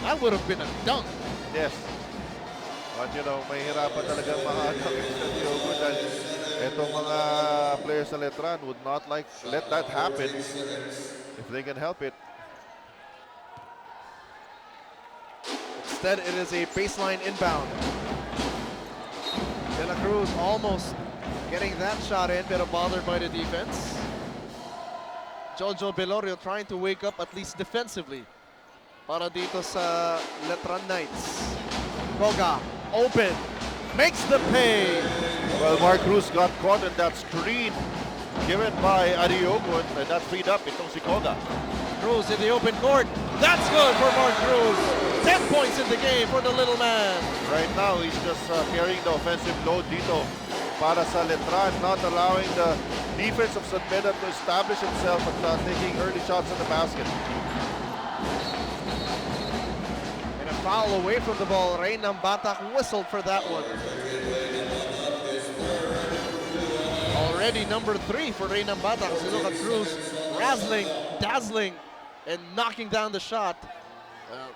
That would have been a dunk. Yes. But you know, mahirapan talaga mahanap sa Diogo dahil itong mga players sa Letran would not let that happen if they can help it. Instead, it is a baseline inbound. De La Cruz almost getting that shot in, but bothered by the defense. Jojo Belorio trying to wake up at least defensively para dito sa Letran Knights. Goga, open, makes the pay. Well, Mark Cruz got caught in that screen given by Adiogun, and that freed up itong si Koga. Cruz in the open court. That's good for Mark Cruz. 10 points in the game for the little man. Right now, he's just carrying the offensive load dito para sa Letran, not allowing the defense of San Beda to establish himself at taking early shots in the basket. And a foul away from the ball. Reynam Batak whistled for that one. Already number 3 for Reynam Batak. As you look at Cruz, razzling, dazzling, and knocking down the shot.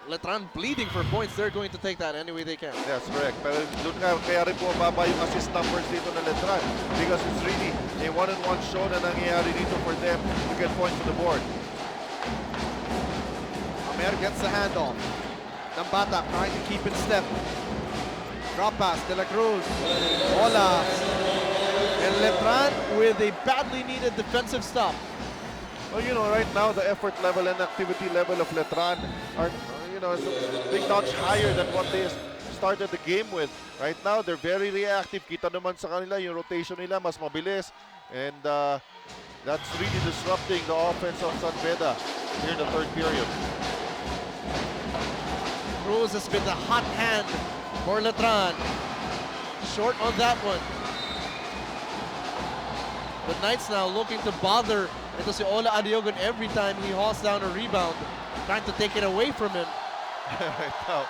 Letran bleeding for points. They're going to take that any way they can. That's correct. Pero doon nga, kaya rin po mababa yung assist numbers dito ng Letran because it's really a one-on-one show na nangyayari dito for them to get points on the board. Amer gets the handoff. Nambata trying to keep in step. Drop pass, De La Cruz. Ola. And Letran with a badly needed defensive stop. Well, you know, right now the effort level and activity level of Letran are, you know, it's a big notch higher than what they started the game with. Right now, they're very reactive. Kita naman sa kanila, yung rotation nila mas mabilis. And that's really disrupting the offense of San Beda here in the third period. Cruz has been the hot hand for Letran. Short on that one. The Knights now looking to bother ito si Ola Adiogun every time he hauls down a rebound, trying to take it away from him. Right now,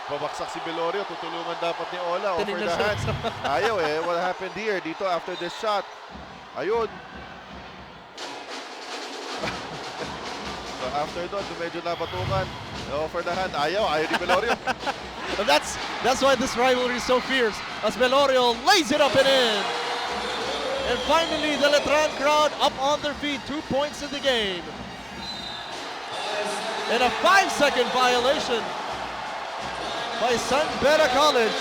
babaksak si Belorio, tutulungan dapat ni Ola, offer Tinignan the siya. hands. Ayaw eh, what happened here? Dito after this shot, ayun. So after doon, medyo napatungan, offer the hand, ayaw ni Belorio. But that's why this rivalry is so fierce, as Belorio lays it up and in. And finally, the Letran crowd up on their feet. 2 points in the game. And a 5-second violation by San Beda College.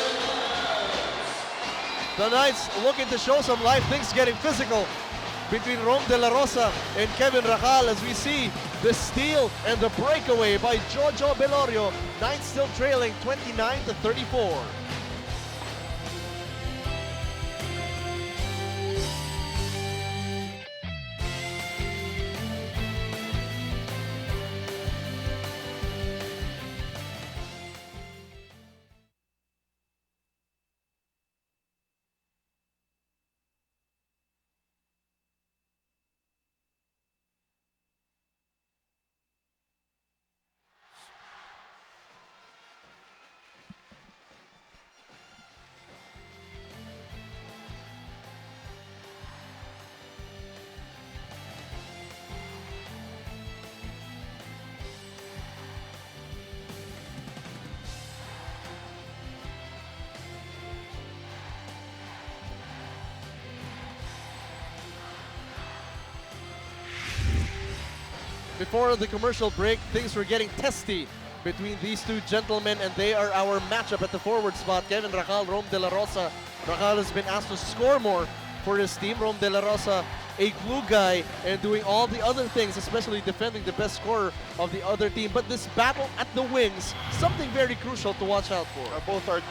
The Knights looking to show some life. Things getting physical between Rom De La Rosa and Kevin Racal as we see the steal and the breakaway by Jojo Belorio. Knights still trailing 29-34. Before the commercial break, things were getting testy between these two gentlemen, and they are our matchup at the forward spot. Kevin Racal, Rom De La Rosa. Racal has been asked to score more for his team. Rom De La Rosa, a glue guy and doing all the other things, especially defending the best scorer of the other team. But this battle at the wings, something very crucial to watch out for. Both are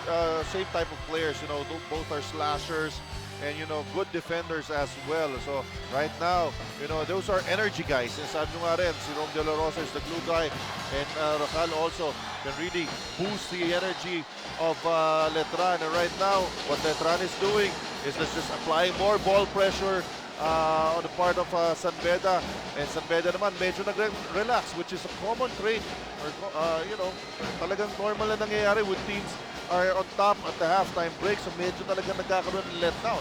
same type of players, you know, both are slashers and, you know, good defenders as well. So right now, you know, those are energy guys. And sabi nyo nga rin, si Rom De La Rosa is the glue guy, and Racal also can really boost the energy of Letran. And right now, what Letran is doing is just applying more ball pressure on the part of San Beda. And San Beda naman medyo nag-relax, which is a common trait, or you know, talagang normal na nangyayari with teams are on top at the halftime break, so medyo talagang nagkakaroon ng letdown.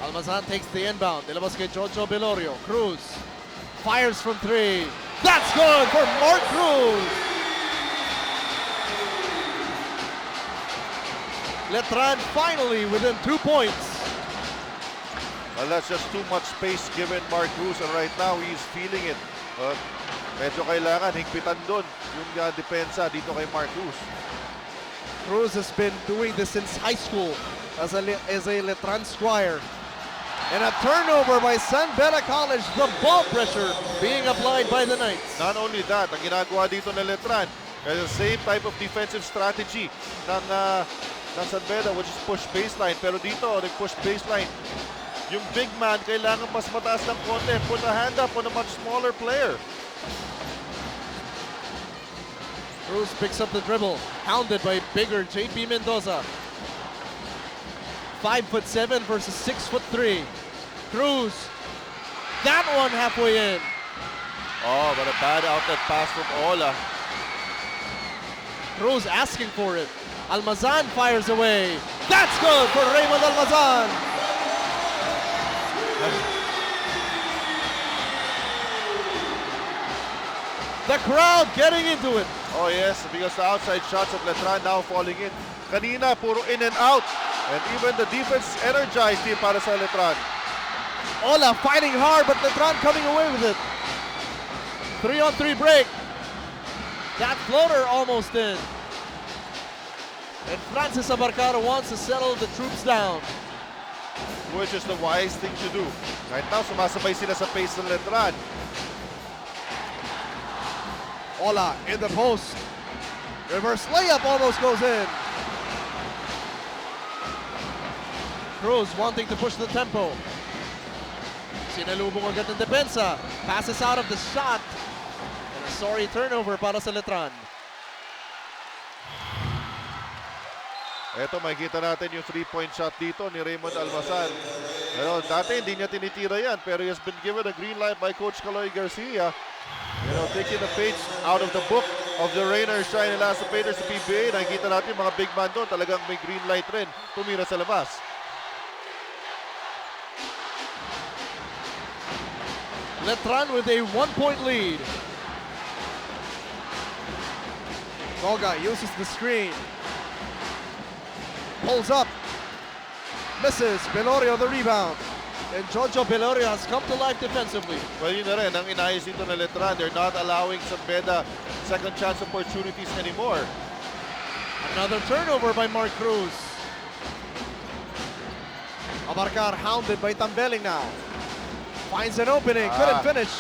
Almazan takes the inbound. Nilabas kay Jojo Belorio. Cruz fires from 3. That's good for Mark Cruz. Letran finally within 2 points. Well, that's just too much space given Mark Cruz, and right now he's feeling it. Medyo kailangan higpitan doon yung depensa dito kay Mark Cruz. Cruz has been doing this since high school as a Letran squire. And a turnover by San Beda College, the ball pressure being applied by the Knights. Not only that, ang ginagawa dito ng Letran, the same type of defensive strategy ng San Beda, which is push baseline. Pero dito, nag-push baseline. Yung big man, kailangan mas mataas ng konti. Put a hand up on a much smaller player. Cruz picks up the dribble, hounded by bigger JP Mendoza. 5'7" versus 6'3". Cruz, that one halfway in. Oh, but a bad outlet pass from Ola. Cruz asking for it. Almazan fires away. That's good for Raymond Almazan. The crowd getting into it. Oh yes, because the outside shots of Letran now falling in. Kanina, puro in and out. And even the defense energized here para sa Letran. Ola fighting hard, but Letran coming away with it. 3-on-3 break. That floater almost in. And Francis Abarcar wants to settle the troops down. Which is the wise thing to do. Right now, sumasabay sila sa pace ng Letran. Ola in the post. Reverse layup almost goes in. Cruz wanting to push the tempo. Sinalubong agad ng depensa. Passes out of the shot. And a sorry turnover para sa Letran. Eto, makikita natin yung 3-point shot dito ni Raymond Almazan. Pero dati hindi niya tinitira yan, pero he has been given a green light by Coach Caloy Garcia. Taking the page out of the book of the rain or shine Elastopaders sa PBA. Nakikita natin mga big man doon, talagang may green light rin. Tumira sa labas. Letran with a 1-point lead. Goga uses the screen. Pulls up. Misses. Belorio the rebound. And Jojo Belorio has come to life defensively. Well, yun na rin, ang inayos dito na Letran. They're not allowing San Beda second chance opportunities anymore. Another turnover by Mark Cruz. Abarcar hounded by Tambeling now. Finds an opening, couldn't finish.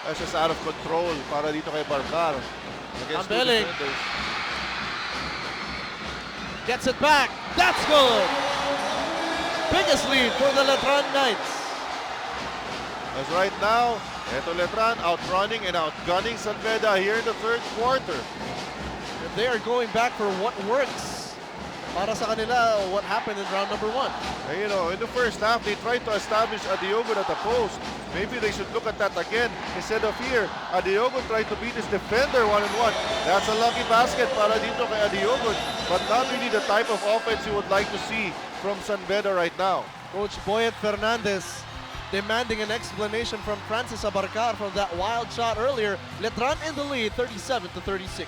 That's just out of control para dito kay Barcar. Tambeling gets it back. That's good. Biggest lead for the Letran Knights. As right now, eto Letran outrunning and outgunning San Beda here in the third quarter. If they are going back for what works para sa kanila, what happened in round number 1. And, in the first half, they tried to establish Adiogo at the post. Maybe they should look at that again. Instead of here, Adiogo tried to beat his defender one-on-one. That's a lucky basket para dito kay Adiogo, but not really the type of offense you would like to see from San Beda right now. Coach Boyet Fernandez demanding an explanation from Francis Abarcar from that wild shot earlier. Letran in the lead, 37-36.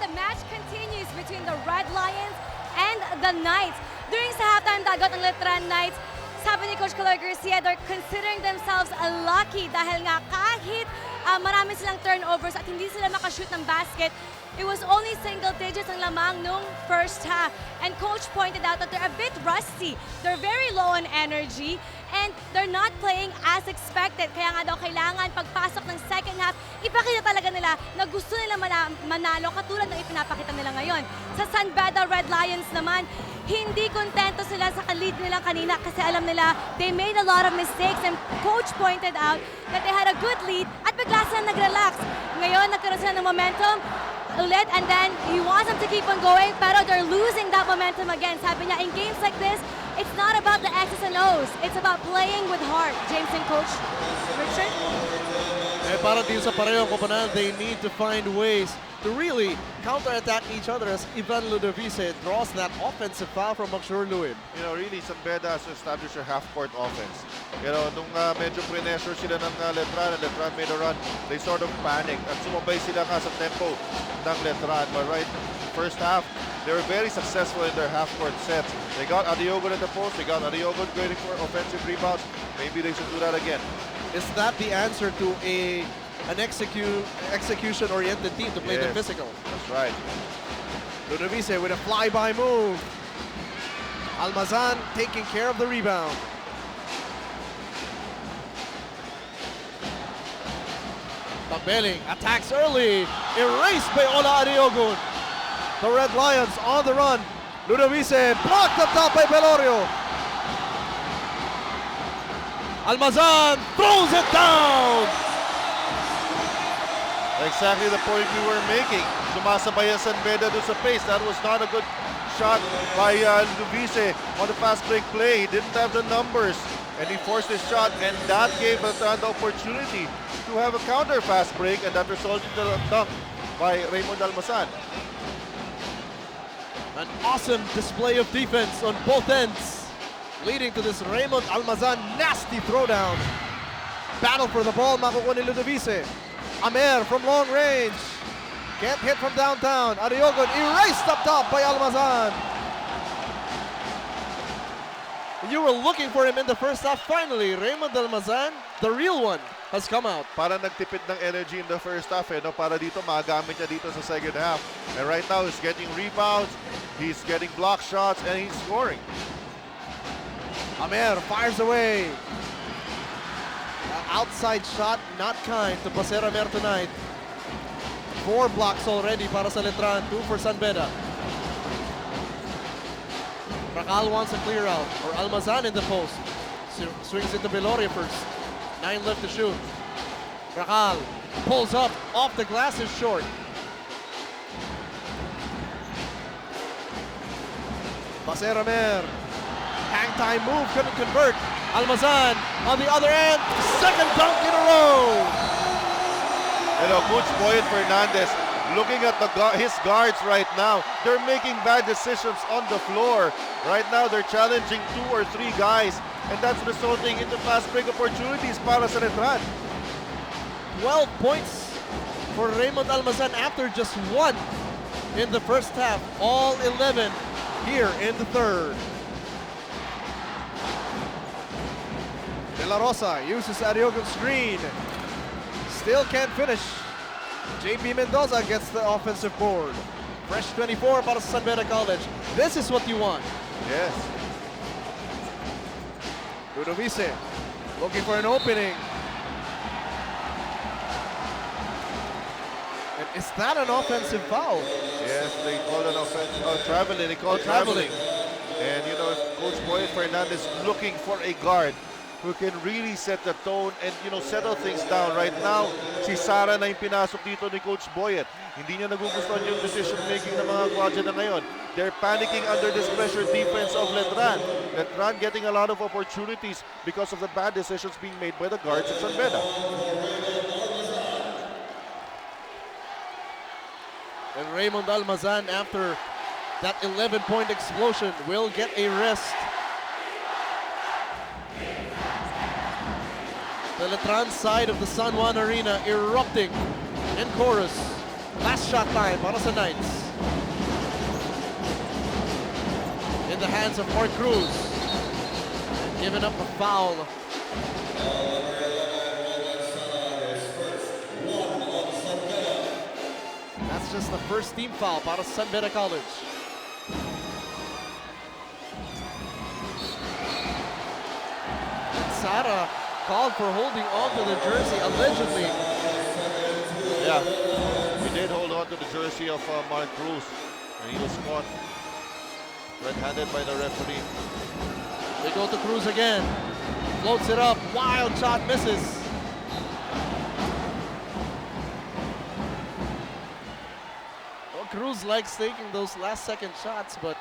The match continues between the Red Lions and the Knights. During sa halftime dagat ng Letran Knights, sabi ni Coach Caloy Garcia, they're considering themselves lucky dahil nga kahit marami silang turnovers at hindi sila makashoot ng basket, It was only single digits ang lamang nung first half. And coach pointed out that they're a bit rusty. They're very low on energy and they're not playing as expected. Kaya nga daw kailangan pagpasok ng second half, ipakita talaga nila na gusto nila manalo katulad ng ipinapakita nila ngayon. Sa San Beda Red Lions naman, hindi kontento sila sa lead nila kanina kasi alam nila they made a lot of mistakes and coach pointed out that they had a good lead at bigla sila nag-relax. Ngayon, nagkaroon sila ng momentum ulit and then he wants them to keep on going pero they're losing that momentum again. Sabi niya, in games like this, it's not about the X's and O's. It's about playing with heart. James and Coach Richard? Para dito sa parehong koponan, they need to find ways to really counter-attack each other as Ivan Ludovice draws that offensive foul from Magsure Luim. You know, really, San Beda has to establish a half-court offense. You know, nung medyo pre-pressure sila ng Letran, and Letran made a run, they sort of panicked at sumabay sila ka sa tempo ng Letran. But right, first half, they were very successful in their half-court sets. They got Adiogun in the post, they got Adiogun waiting for offensive rebounds. Maybe they should do that again. Is that the answer to an execution-oriented team to play them physical? That's right. Ludovice with a fly-by move. Almazan taking care of the rebound. Tabelling attacks early. Erased by Ola Adiogun. The Red Lions on the run. Ludovice blocked up top by Pelorio. Almazan throws it down. Exactly the point we were making. Sumasabay ang San Beda doon sa pace. That was not a good shot by Ludovice on the fast break play. He didn't have the numbers and he forced his shot and that gave us the opportunity to have a counter fast break and that resulted in a dunk by Raymond Almazan. An awesome display of defense on both ends, leading to this Raymond Almazan nasty throwdown. Battle for the ball, makukuha ni Ludovice. Amer from long range. Can't hit from downtown. Adiogun erased up top by Almazan. You were looking for him in the first half. Finally, Raymond Almazan, the real one, has come out. Para nagtipid ng energy in the first half, no? Para dito, magamit niya dito sa second half. And right now, he's getting rebounds, he's getting block shots, and he's scoring. Amer fires away. Outside shot, not kind to Baser Amer tonight. 4 blocks already para sa Letran, 2 for San Beda. Racal wants a clear out, or Almazan in the post. Swings into Beloria first. 9 left to shoot. Racal pulls up, off the glass is short. Baser Amer. Hang time move, couldn't convert. Almazan on the other end, second dunk in a row. You know, Coach Boyet Fernandez looking at his guards right now. They're making bad decisions on the floor. Right now, they're challenging 2 or 3 guys, and that's resulting into fast break opportunities para sa Letran. 12 points for Raymond Almazan after just 1 in the first half. All 11 here in the third. De La Rosa uses Adiogun's screen. Still can't finish. JP Mendoza gets the offensive board. Fresh 24 para sa San Beda College. This is what you want. Yes. Ludovice looking for an opening. And is that an offensive foul? Yes, they called an offensive. Traveling. They called traveling. And you know, Coach Boyet Fernandez looking for a guard who can really set the tone and, you know, settle things down. Right now, si Sara na yung pinasok dito ni Coach Boyet. Hindi niya nagugustuhan yung decision-making ng mga Guadya na ngayon. They're panicking under this pressure defense of Letran. Letran getting a lot of opportunities because of the bad decisions being made by the guards at San Beda. And Raymond Almazan, after that 11-point explosion, will get a rest. The Letran side of the San Juan Arena erupting in chorus. Last shot time para sa Knights. In the hands of Mark Cruz. Giving up a foul. That's just the first team foul para sa San Beda College. And Sara called for holding on to the jersey, allegedly. Yeah, he did hold on to the jersey of Mark Cruz, and he was caught red-handed by the referee. They go to Cruz again. Floats it up. Wild shot misses. Well, Cruz likes taking those last-second shots, but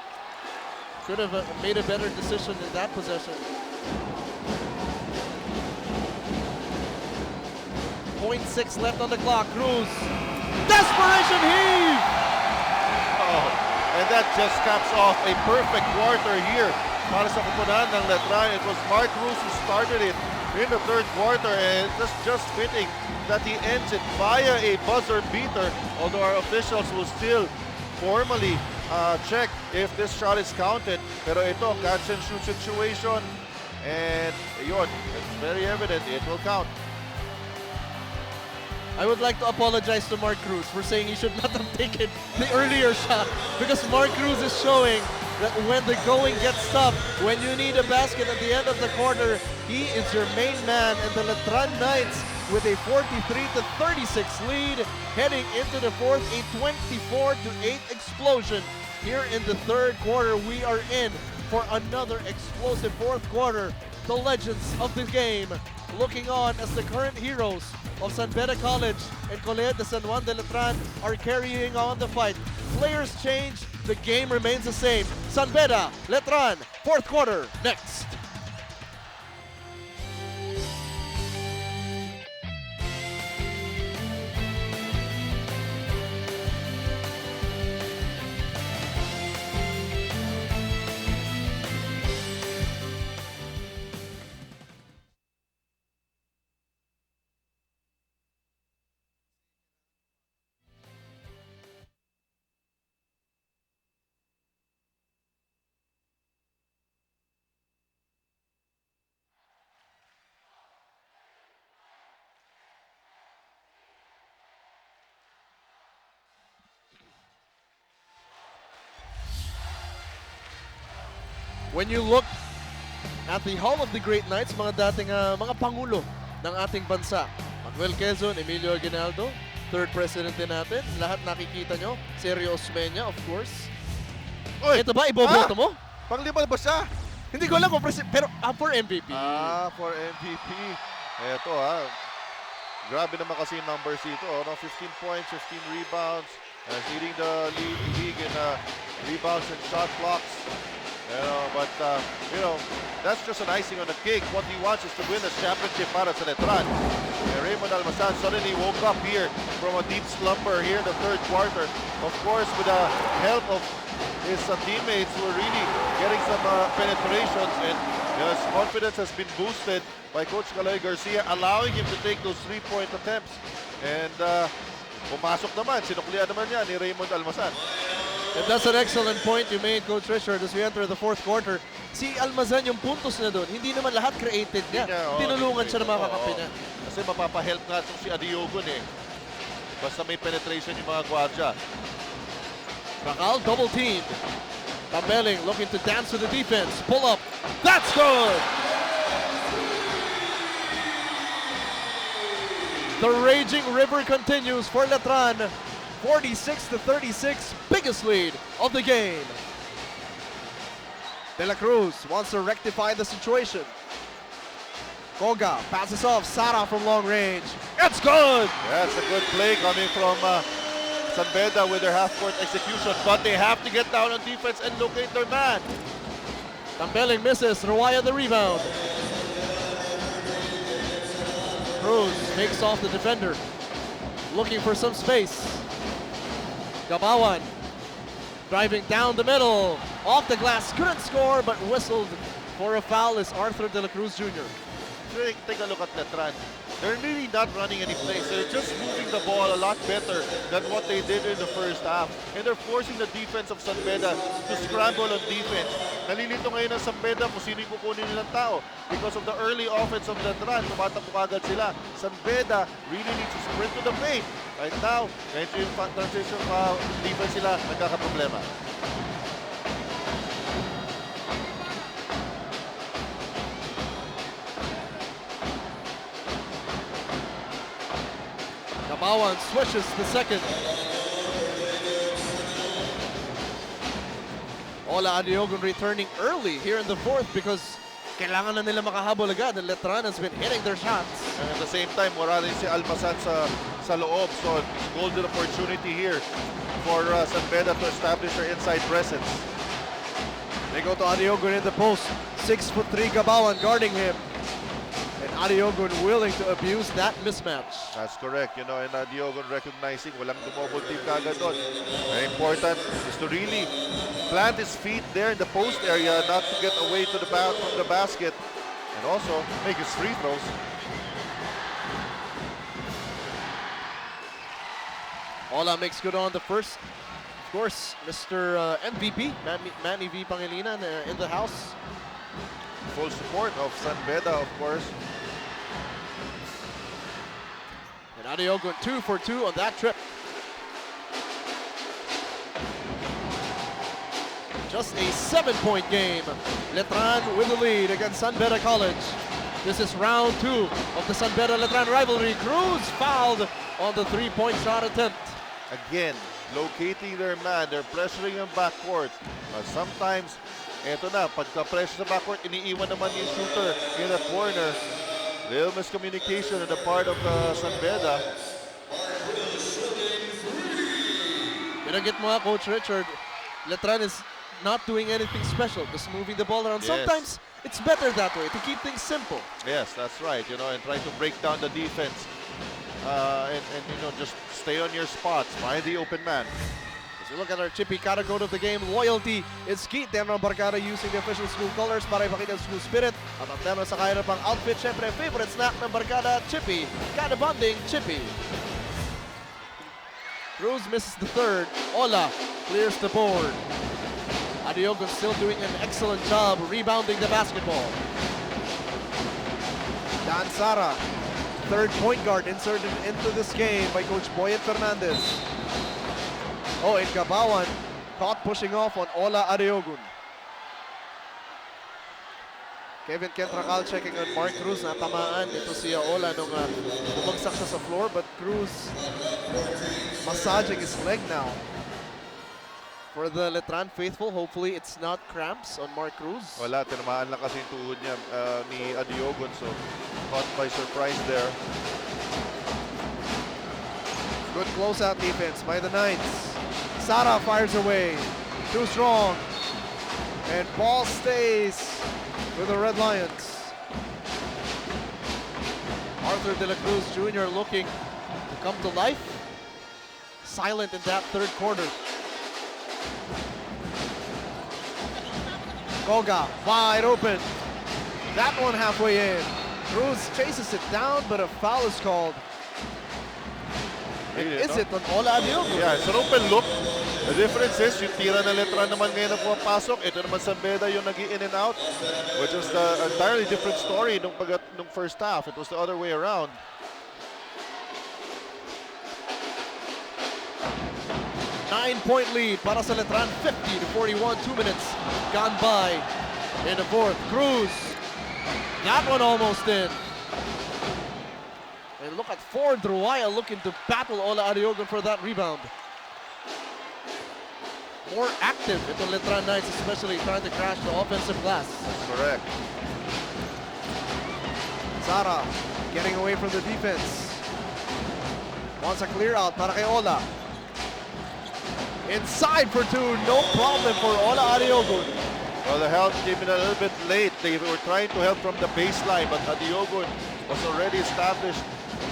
could have made a better decision in that possession. 0.6 left on the clock. Cruz. Desperation heave! Oh, and that just caps off a perfect quarter here para sa kupunan ng Letran. It was Mark Cruz who started it in the third quarter, and it's just fitting that he ends it via a buzzer beater, although our officials will still formally check if this shot is counted. Pero ito, catch and shoot situation, and yun, it's very evident it will count. I would like to apologize to Mark Cruz for saying he should not have taken the earlier shot, because Mark Cruz is showing that when the going gets tough, when you need a basket at the end of the quarter, he is your main man. And the Letran Knights with a 43-36 lead heading into the fourth, a 24-8 explosion here in the third quarter. We are in for another explosive fourth quarter. The legends of the game looking on as the current heroes of San Beda College and Colegio de San Juan de Letran are carrying on the fight. Players change, the game remains the same. San Beda, Letran, fourth quarter, next. When you look at the Hall of the Great Knights, mga dating mga pangulo ng ating bansa. Manuel Quezon, Emilio Aguinaldo, third president din natin. Lahat nakikita nyo. Sergio Osmeña, of course. Oy! Ito ba, iboboto mo? Panglima ba siya? Hindi ko alam kung pero for MVP. For MVP. Eto grabe naman kasi yung numbers dito. 15 points, 15 rebounds. Leading the league in rebounds and shot blocks. But that's just an icing on the cake. What he wants is to win the championship para sa Letran. Raymond Almazan suddenly woke up here from a deep slumber here in the third quarter. Of course, with the help of his teammates who are really getting some penetrations, and his confidence has been boosted by Coach Kaloy Garcia, allowing him to take those three-point attempts. And pumasok naman, sinuklian naman niya ni Raymond Almazan. And that's an excellent point you made, Coach Richard, as we enter the fourth quarter. Si Almazan, yung puntos na doon, hindi naman lahat created niya. Tinulungan siya ng mga kakampi niya. Kasi mapapahelp nga itong si Adiogun Basta may penetration yung mga gwardiya. Racal double-teamed. Tambeling looking to dance to the defense. Pull up. That's good! The raging river continues for Letran. 46-36, biggest lead of the game. De La Cruz wants to rectify the situation. Koga passes off Sara from long range. It's good! That's a good play coming from San Beda with their half-court execution, but they have to get down on defense and locate their man. Tambeling misses, Ruaya the rebound. Cruz takes off the defender, looking for some space. Gabawan driving down the middle, off the glass, couldn't score, but whistled for a foul is Arthur De La Cruz Jr. Take a look at Letran. They're really not running any plays. They're just moving the ball a lot better than what they did in the first half. And they're forcing the defense of San Beda to scramble on defense. Nalilito ngayon ang San Beda kung sino yung kukunin nilang tao. Because of the early offense of Letran, tumatakbo agad sila. San Beda really needs to sprint to the paint. Right now, medyo yung transition defense sila nagkakaproblema. Gabawan switches the second. Ola Adiogun returning early here in the fourth because kailangan na nila makahabol agad, and Letran has been hitting their shots. And at the same time, wala rin si Almasan sa loob. So, golden opportunity here for San Beda to establish their inside presence. They go to Adiogun in the post. 6'3" Gabawan guarding him. And Adiogun willing to abuse that mismatch. That's correct, you know, and Diogon recognizing walang dumobol team kagad doon. Very important is to really plant his feet there in the post area, not to get away to from the basket, and also make his free throws. Ola makes good on the first. Of course, Mr. MVP, Manny V. Pangilinan in the house. Full support of San Beda, of course. And Adiogun 2 for 2 on that trip. Just a 7-point game. Letran with the lead against San Beda College. This is round 2 of the San Beda Letran rivalry. Cruz fouled on the 3-point shot attempt. Again, locating their man, they're pressuring yung backcourt. But sometimes, eto na, pagka-pressure sa backcourt, iniiwan naman yung shooter in the corner. Little miscommunication on the part of San Beda. Binanggit mo nga, Coach Richard, Letran is not doing anything special, just moving the ball around. Yes. Sometimes it's better that way to keep things simple. Yes, that's right, you know, and try to break down the defense. And you know, just stay on your spots, find the open man. As we look at our chippy category of the game, loyalty is key. Tenro Barcada using the official school colors para ipakita ang school spirit. At ang Tenro sa kaya pang outfit, syempre favorite snack ng Barcada, chippy. Kada bonding, chippy. Cruz misses the third. Ola clears the board. Adiogun still doing an excellent job rebounding the basketball. Dan Sara, third point guard, inserted into this game by Coach Boyet Fernandez. Oh, and Gabawan caught pushing off on Ola Adiogun. Kevin Kentracal checking on Mark Cruz. Natamaan ito si Ola nung bumagsak siya sa floor, but Cruz massaging his leg now. For the Letran faithful, hopefully it's not cramps on Mark Cruz. Wala, tinamaan lang kasi yung tuhod niya ni Adiogun, so caught by surprise there. Good closeout defense by the Knights. Sara fires away. Too strong. And ball stays with the Red Lions. Arthur De La Cruz Jr. looking to come to life. Silent in that third quarter. Goga wide open. That one halfway in. Cruz chases it down, but a foul is called. And Really, is no? it on Ola Adiogun? Yeah, it's an open look. The difference is, yung tira na Letran naman ngayon na pumapasok. Ito naman San Beda yung nag-in and out, which was the entirely different story nung first half. It was the other way around. Nine-point lead para sa Letran, 50-41, 2 minutes gone by in the fourth. Cruz, that one almost in. And look at Ford Ruaya looking to battle Ola Adiogun for that rebound. More active into Letran Knights, especially trying to crash the offensive glass. That's correct. Sara getting away from the defense. Wants a clear out para kay Ola. Inside for two, no problem for Ola Adiogun. Well, the help came in a little bit late. They were trying to help from the baseline, but Adiogun was already established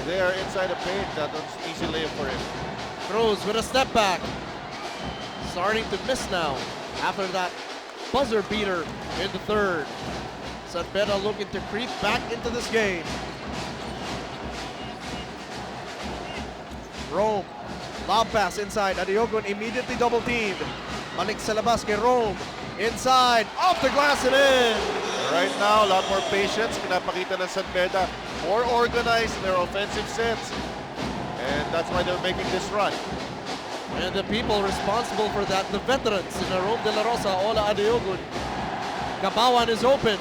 there inside the paint. That was an easy layup for him. Cruz with a step back. Starting to miss now after that buzzer beater in the third. San Beda looking to creep back into this game. Rome, lob pass inside. Adiogun immediately double teamed. Balik sa labas kay Rome. Inside, off the glass and in. Right now, a lot more patience. Pinapakita ng San Beda. More organized in their offensive sets. And that's why they're making this run. And the people responsible for that, the veterans in Rome De La Rosa, Ola Adeogun. Gabawan is open.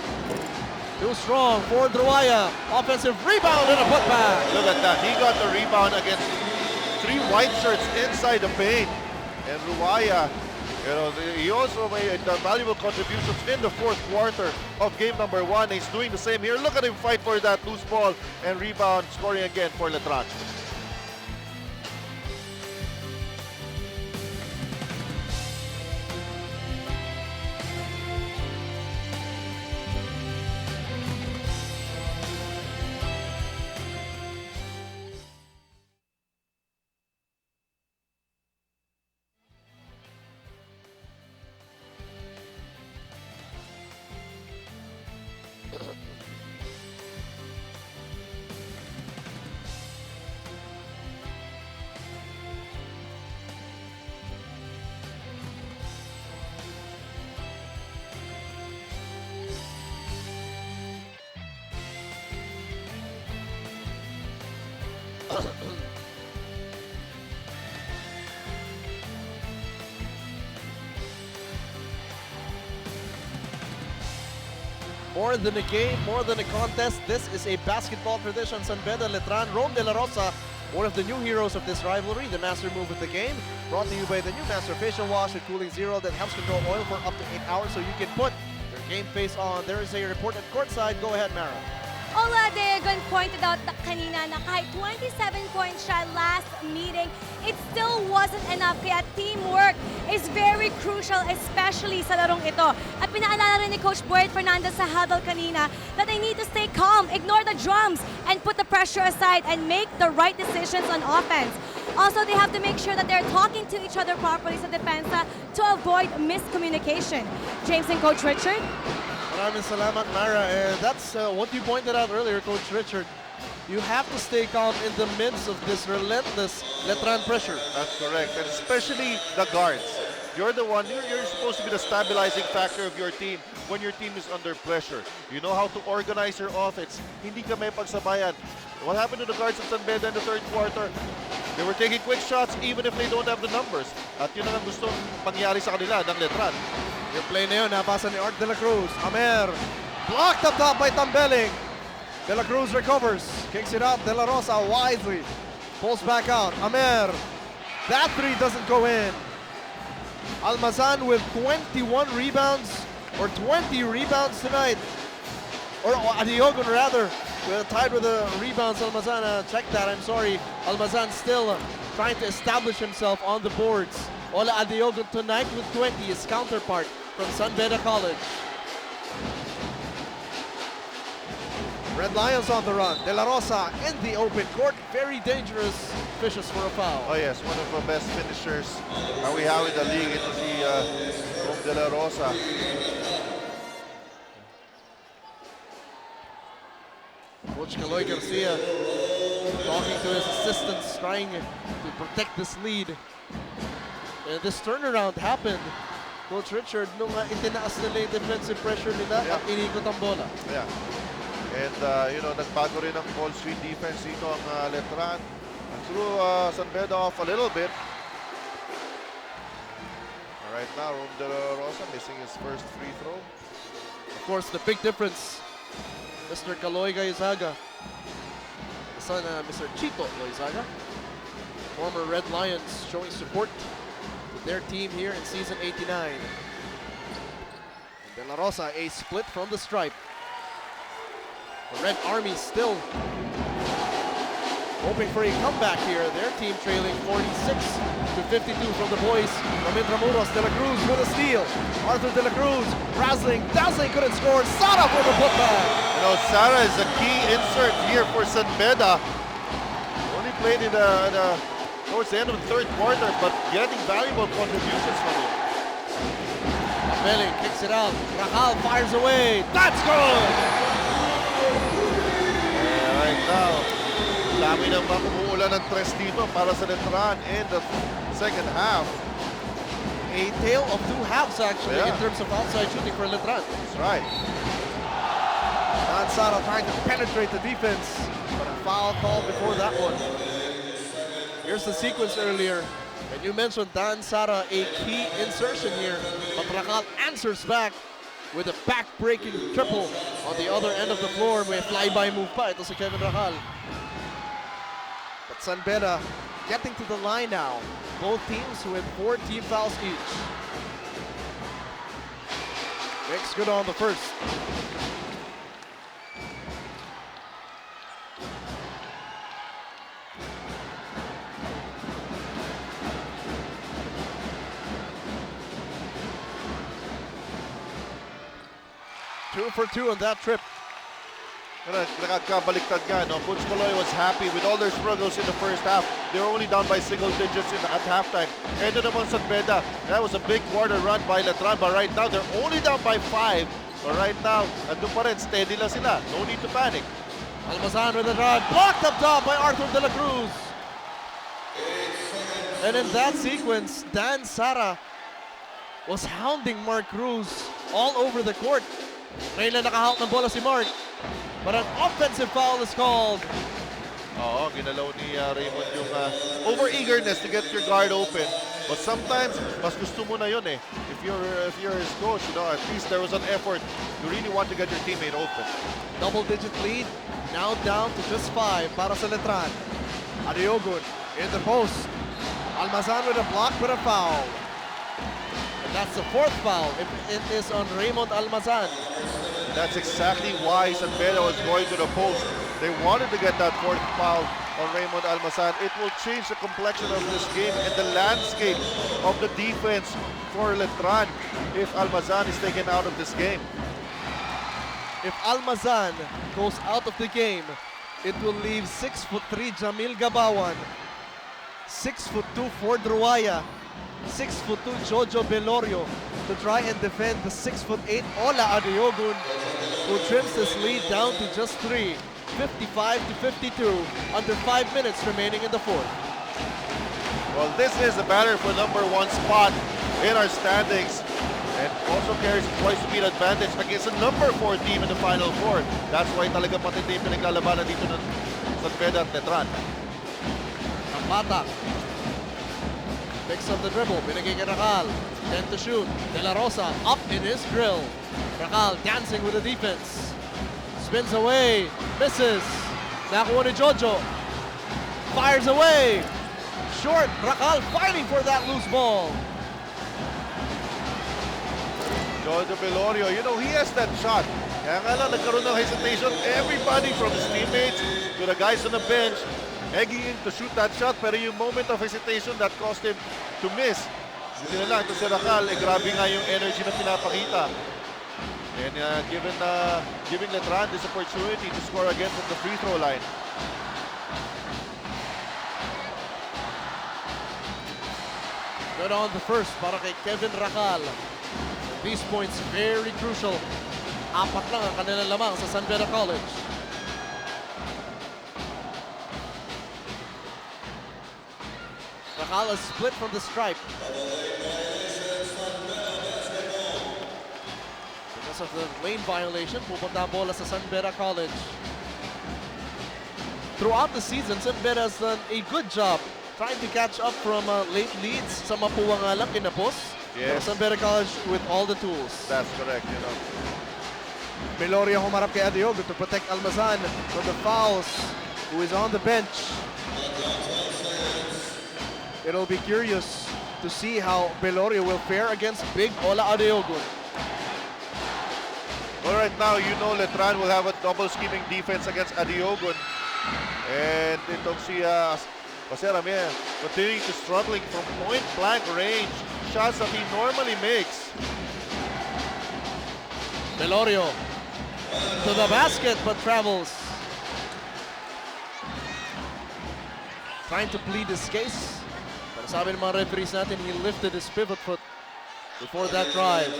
Too strong for Ruaya. Offensive rebound and a putback. Look at that. He got the rebound against 3 white shirts inside the paint. And Ruaya, you know, he also made valuable contributions in the 4th quarter of game number 1. He's doing the same here. Look at him fight for that loose ball and rebound, scoring again for Letran. More than a game, more than a contest, this is a basketball tradition. San Beda, Letran, Rome De La Rosa, one of the new heroes of this rivalry, the master move of the game, brought to you by the new Master Facial Wash with Cooling Zero that helps control oil for up to 8 hours so you can put your game face on. There is a report at courtside. Go ahead, Mara. Ola Adeogun pointed out kanina na kahit 27 points siya last meeting, it still wasn't enough. Kaya teamwork is very crucial, especially sa larong ito. At pinaalala rin ni Coach Boyd Fernandez sa huddle kanina that they need to stay calm, ignore the drums, and put the pressure aside and make the right decisions on offense. Also, they have to make sure that they're talking to each other properly sa depensa to avoid miscommunication. James and Coach Richard. Maraming salamat, Mara. And that's what you pointed out earlier, Coach Richard. You have to stay calm in the midst of this relentless Letran pressure. That's correct. And especially the guards. You're the one, you're supposed to be the stabilizing factor of your team when your team is under pressure. You know how to organize your offense. Hindi ka may pagsabayan. What happened to the guards of San Beda in the 3rd quarter? They were taking quick shots even if they don't have the numbers. At yun ang gustong mangyari sa kanila ng Letran. Yung play na yun, napasa ni Art De La Cruz. Amer, blocked up top by Tambeling. De La Cruz recovers, kicks it out. De La Rosa wisely pulls back out. Amer, that 3 doesn't go in. Almazan with 21 rebounds, or 20 rebounds tonight. Or Adeogun rather, tied with the rebounds. Almazan, check that, I'm sorry. Almazan still trying to establish himself on the boards. Ola Adeogun tonight with 20, his counterpart from San Beda College. Red Lions on the run. De La Rosa in the open court. Very dangerous. Fishes for a foul. Oh yes, one of the best finishers we have in the league. Ito si Rome De La Rosa. Coach Caloy Garcia talking to his assistants, trying to protect this lead. And this turnaround happened, Coach Richard, nung itinaas nila yung defensive pressure nila at inikot ang bola. Yeah. And, you know, nagbago rin ang ball screen defense dito ang Letran. Threw San Beda off a little bit. Right now, Rome De La Rosa missing his first free throw. Of course, the big difference, Mr. Caloy Gaizaga, the son of Mr. Chito Loizaga, former Red Lions, showing support to their team here in season 89. De La Rosa, a split from the stripe. The Red Army still hoping for a comeback here. Their team trailing 46-52 from the boys from Intramuros. De La Cruz with a steal. Arthur De La Cruz, razzling, dazzling, couldn't score. Sara for the putback. You know, Sara is a key insert here for San Beda. Only played in towards the end of the 3rd quarter, but getting valuable contributions from him. Belling kicks it out. Rahal fires away. That's good! Right now, dami nang makumuulan ng tres dito para sa Letran in the 2nd half. A tale of 2 halves actually in terms of outside shooting for Letran. That's right. Dan Sara trying to penetrate the defense, but a foul called before that one. Here's the sequence earlier. And you mentioned Dan Sara, a key insertion here. But Racal answers back with a back-breaking triple on the other end of the floor. May fly-by move pa ito si Kevin Racal. But San Beda getting to the line now. Both teams with 4 team fouls each. Makes good on the first. Two for two on that trip. Nakakabaliktad nga, no? Coach Maloy was happy with all their struggles in the first half. They were only down by single digits at halftime. And then naman San Beda, that was a big quarter run by Letran, but right now they're only down by 5. But right now, andun pa rin, steady lang sila. No need to panic. Almazan with a drive, blocked up top by Arthur De La Cruz. And in that sequence, Dan Sara was hounding Mark Cruz all over the court. Ngayon lang nakahawak ng bola si Mark. But an offensive foul is called. Oo, ginalaw ni Raymond yung over-eagerness to get your guard open. But sometimes, mas gusto mo na yun eh. If you're his coach, you know, at least there was an effort. You really want to get your teammate open. Double-digit lead, now down to just 5 para sa Letran. Adiogun in the post. Almazan with a block with a foul. And that's the 4th foul. It is on Raymond Almazan. That's exactly why San Beda was going to the post. They wanted to get that 4th foul on Raymond Almazan. It will change the complexion of this game and the landscape of the defense for Letran if Almazan is taken out of this game. If Almazan goes out of the game, it will leave 6'3" Jamil Gabawan, 6'2" Ford Ruaya, 6'2" Jojo Belorio to try and defend the 6'8" Ola Adiogun, who trims his lead down to just 3, 55-52, under 5 minutes remaining in the 4th. Well, this is a battle for number 1 spot in our standings and also carries twice to beat advantage against a number 4 team in the Final Four. That's why talaga matindi yung pinaglalabanan dito ng San Beda at Letran. Nambata picks up the dribble, binigay kay Racal, 10 to shoot. De La Rosa up in his drill. Racal dancing with the defense. Spins away, misses. Nakuha ni Jojo. Fires away. Short, Racal fighting for that loose ball. Jojo Belorio, you know, he has that shot. Kaya nga lang, nagkaroon ng hesitation. Everybody from his teammates to the guys on the bench egging in to shoot that shot, pero yung moment of hesitation that caused him to miss. Hindi na lang, ito si Racal, grabe nga yung energy na pinapakita. And giving Letran this opportunity to score again from the free throw line. Good on the first para kay Kevin Racal. These points very crucial. 4 lang ang kanilang lamang sa San Beda College. Racal is split from the stripe. Because of the lane violation, pupunta ang bola sa San Beda College. Throughout the season, San Beda has done a good job trying to catch up from late leads. Sa Mapua nga lang kinapos. Yes. San Beda College with all the tools. That's correct, you know. Belorio humarap kay Adiogun to protect Almazan from the fouls, who is on the bench. It'll be curious to see how Belorio will fare against big Ola Adiogun. Well, right now, you know Letran will have a double scheming defense against Adiogun. And itong si Jose Ramier continuing to struggling from point-blank range. Shots that he normally makes. Belorio to the basket, but travels. Trying to plead his case. Pero sabi ng mga referees natin, he lifted his pivot foot before that drive.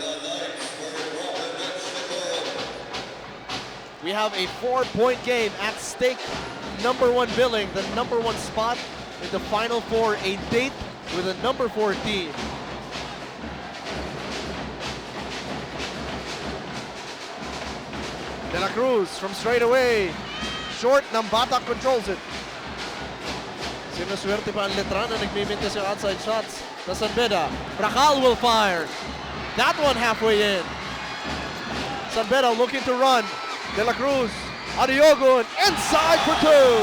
We have a 4-point game at stake. Number 1 billing, the number 1 spot in the Final Four, a date with a number 4 team. De La Cruz from straight away. Short, Nambata controls it. Sinuswerte pa ang Letran na nagmimintis yung outside shots sa San Beda. Racal will fire. That one halfway in. San Beda looking to run. De La Cruz, Adiogun, inside for two.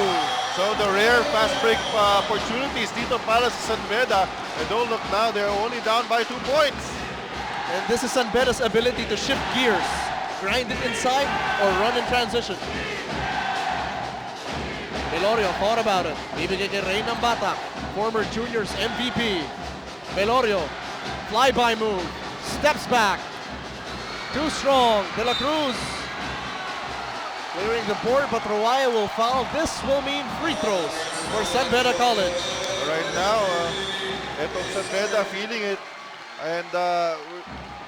So the rare fast break opportunities dito para sa San Beda. And don't look now, they're only down by 2 points. And this is San Beda's ability to shift gears. Grind it inside or run in transition. Velorio thought about it. Bibigay kay Rey Nambata, former juniors MVP. Velorio, flyby move, steps back. Too strong. De La Cruz clearing the board, but Roaya will foul. This will mean free throws for San Beda College. Right now, itong San Beda feeling it and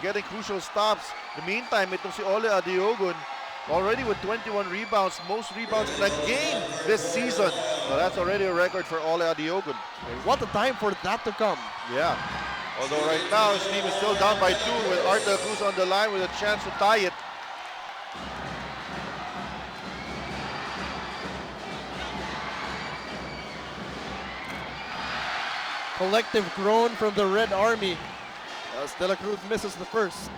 getting crucial stops. In the meantime, itong si Ole Adiogun already with 21 rebounds, most rebounds in a game this season. So that's already a record for Ole Adiogun. And what a time for that to come. Yeah. Although right now his team is still down by 2 with Art De La Cruz on the line with a chance to tie it. Collective groan from the Red Army as De La Cruz misses the first.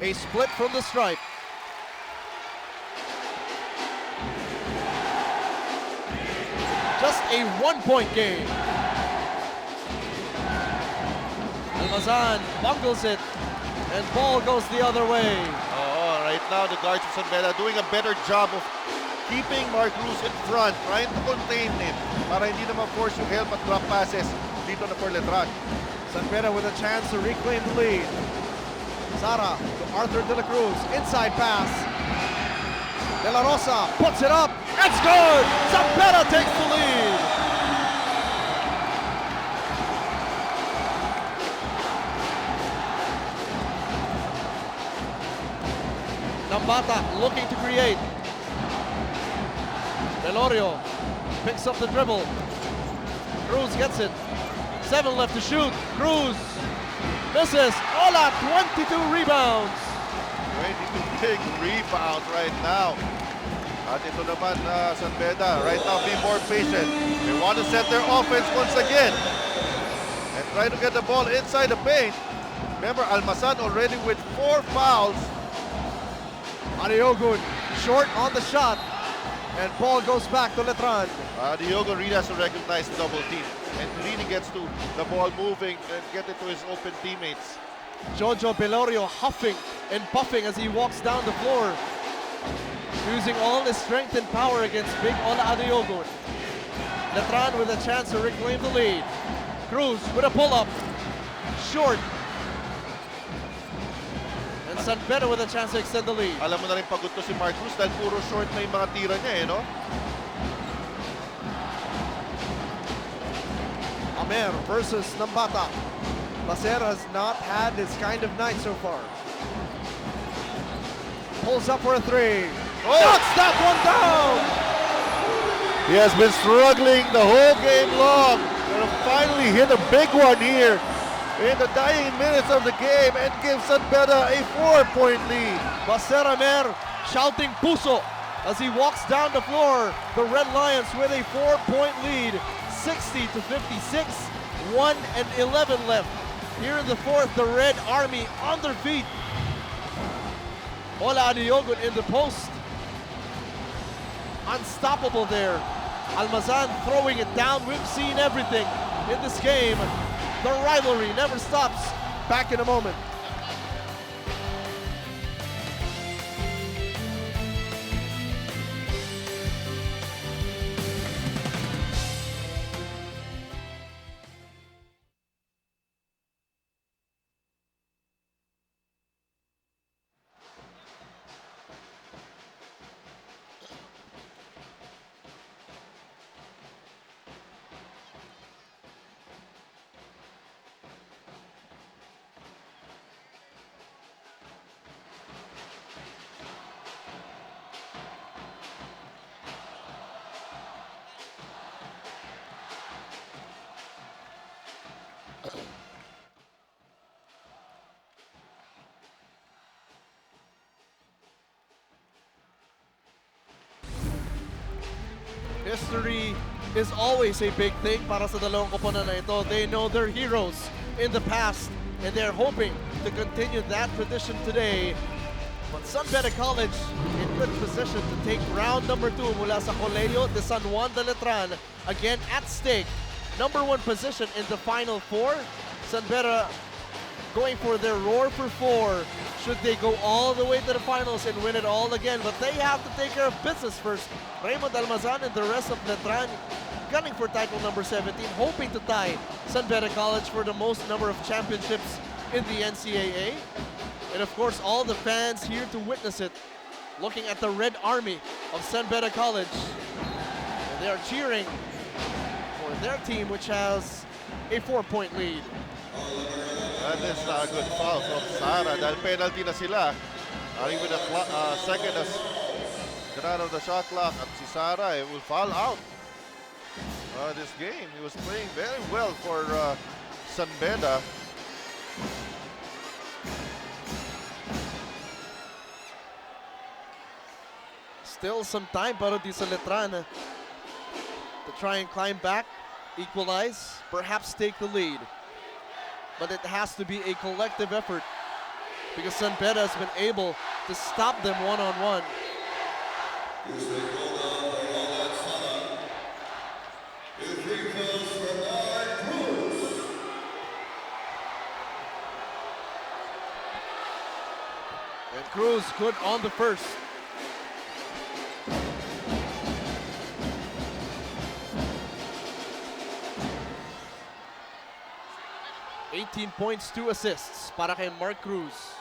A split from the stripe. Just a 1-point game. Almazan bungles it, and ball goes the other way. Oh, right now the guards of San Beda doing a better job of keeping Mark Cruz in front, trying to contain him para hindi naman force yung help at drop passes dito na for Letran. San Beda with a chance to reclaim the lead. Sara to Arthur De La Cruz, inside pass. De La Rosa puts it up, it's good! San Beda takes the lead. Nambata looking to create. Velorio picks up the dribble. Cruz gets it. 7 left to shoot. Cruz misses. Ola, 22 rebounds. 22 big rebounds right now. At ito naman San Beda, right now be more patient. They want to set their offense once again and try to get the ball inside the paint. Remember, Almazan already with 4 fouls. Adiogun short on the shot, and ball goes back to Letran. Diogo really has to recognize the double team and really gets to the ball moving and get it to his open teammates. Jojo Velorio huffing and puffing as he walks down the floor, using all his strength and power against big Ola Adiogun. Letran with a chance to reclaim the lead. Cruz with a pull-up, short. And San Beda with a chance to extend the lead. Alam mo na rin pagod to si Mark Cruz dahil puro short na yung mga tira niya no? Amer versus Nambata. Lacer has not had this kind of night so far. Pulls up for a 3. Oh! Knocks that one down! He has been struggling the whole game long. Gonna finally hit a big one here in the dying minutes of the game and gives San Beda a 4-point lead. Lacer Amer shouting puso as he walks down the floor. The Red Lions with a 4-point lead, 60 to 56, 1 and 11 left. Here in the fourth, the Red Army on their feet. Ola Adiogun in the post. Unstoppable there. Almazan throwing it down. We've seen everything in this game. The rivalry never stops. Back in a moment. History is always a big thing para sa dalawang koponan na ito. They know their heroes in the past and they're hoping to continue that tradition today. But San Beda College in good position to take round number 2 mula sa Colegio de San Juan de Letran. Again at stake, number 1 position in the Final Four. San Beda going for their roar for 4 should they go all the way to the finals and win it all again. But they have to take care of business first. Raymond Almazan and the rest of Letran gunning for title number 17, hoping to tie San Beda College for the most number of championships in the NCAA. And of course, all the fans here to witness it, looking at the Red Army of San Beda College. And they are cheering for their team, which has a 4-point lead. That is a good foul from Sara dahil penalty na sila. Even a second as got out of the shot clock at si Sara will foul out. This game, he was playing very well for San Beda. Still some time para di sa Letran to try and climb back, equalize, perhaps take the lead. But it has to be a collective effort because San Beda has been able to stop them one-on-one. And Cruz good on the first. 18 points, 2 assists para kay Mark Cruz.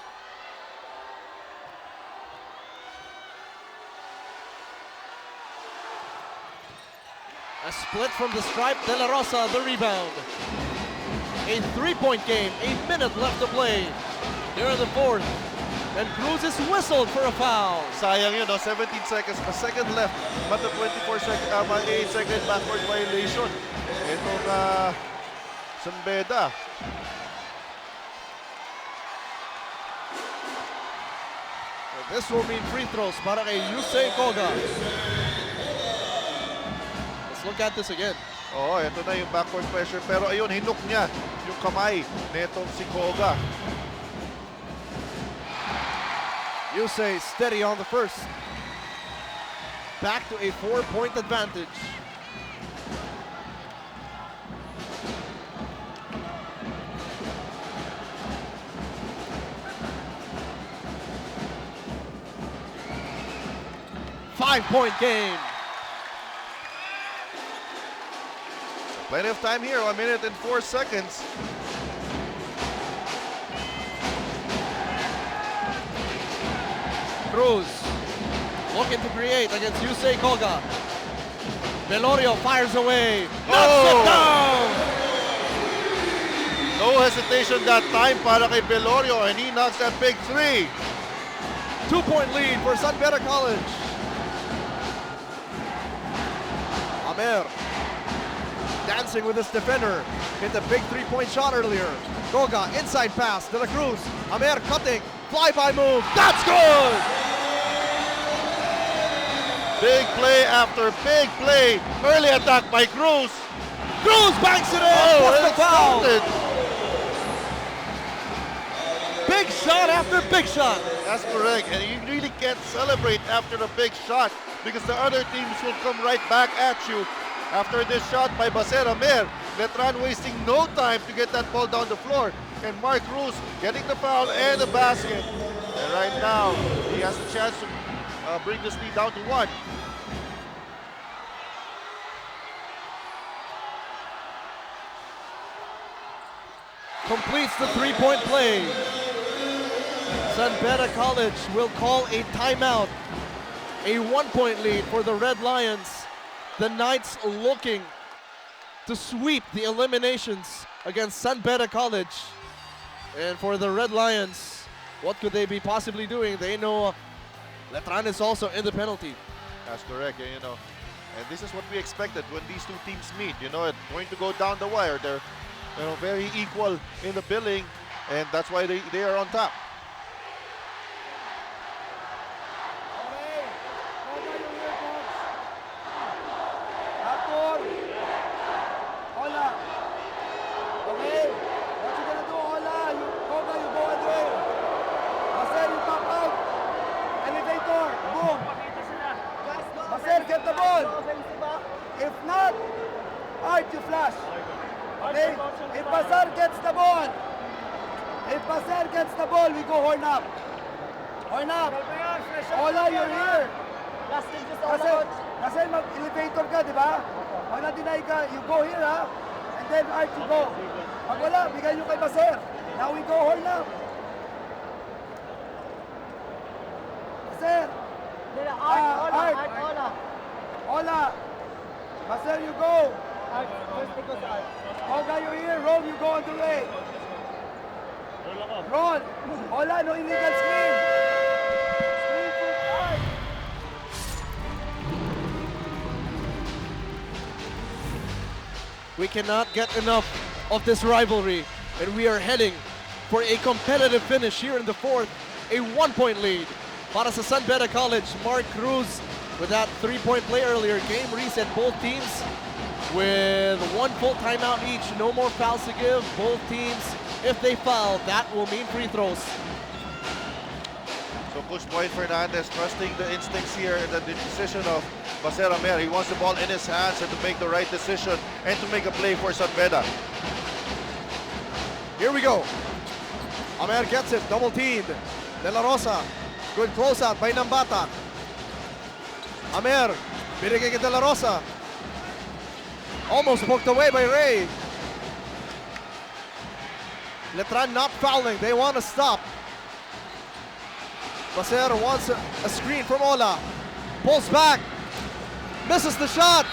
A split from the stripe, De La Rosa the rebound. A 3-point game, a minute left to play here in the 4th. And Cruz is whistled for a foul. Sayang yun, no? 17 seconds, a second left, but the 8-second backward violation. Itong San Beda. This will mean free throws para kay Yusei Koga. Let's look at this again. Oo, ito na yung backward pressure. Pero ayun, hinuk niya yung kamay netong si Koga. Yusei steady on the first. Back to a 4-point advantage. Five-point game. Plenty of time here, 1 minute and 4 seconds. Cruz looking to create against Yusei Koga. Velorio fires away. Knocks it down! No hesitation that time para kay Velorio, and he knocks that big 3. 2-point lead for San Beda College. Amer dancing with his defender. Hit the big 3-point shot earlier. Koga inside pass. De La Cruz. Amer cutting. Flyby move. That's good! Big play after big play. Early attack by Cruz. Cruz banks it in. Oh, That's the it's foul. counted. Big shot after big shot. That's correct, and you really can't celebrate after the big shot because the other teams will come right back at you after this shot by Baser Amer. Letran wasting no time to get that ball down the floor, and Mark Cruz getting the foul and the basket. And right now, he has a chance to bring this lead down to 1. Completes the 3-point play. San Beda College will call a timeout. A 1-point lead for the Red Lions. The Knights looking to sweep the eliminations against San Beda College. And for the Red Lions, what could they be possibly doing? They know Letran is also in the penalty. That's correct, and this is what we expected when these two teams meet. It's going to go down the wire. They're very equal in the billing, and that's why they are on top. Art, you flash. Okay? If Basar gets the ball, we go horn up. Horn up. Ola, you're here. Kasi mag-elevator ka, di ba? Pag na-deny ka, you go here, ha? And then Art, you go. Pag wala, bigay nyo kay Baser. Now we go horn up. Baser. Art. Ola. Baser, you go. Oga, you're here. Roll, you go on the way. Roll. Ola, no illegal screen. Screen for Art. We cannot get enough of this rivalry, and we are heading for a competitive finish here in the fourth. A 1-point lead para sa San Beda College. Mark Cruz with that 3-point play earlier. Game reset, both teams with 1 full timeout each. No more fouls to give. Both teams, if they foul, that will mean free throws. So Coach Boyd Fernandez trusting the instincts here and the decision of Baser Amer. He wants the ball in his hands and to make the right decision and to make a play for San Beda. Here we go. Amer gets it, double teamed. De La Rosa, good closeout by Nambata. Amer, binigay kay De La Rosa. Almost poked away by Ray. Letran not fouling, they want to stop. Baser wants a screen from Ola. Pulls back, misses the shot.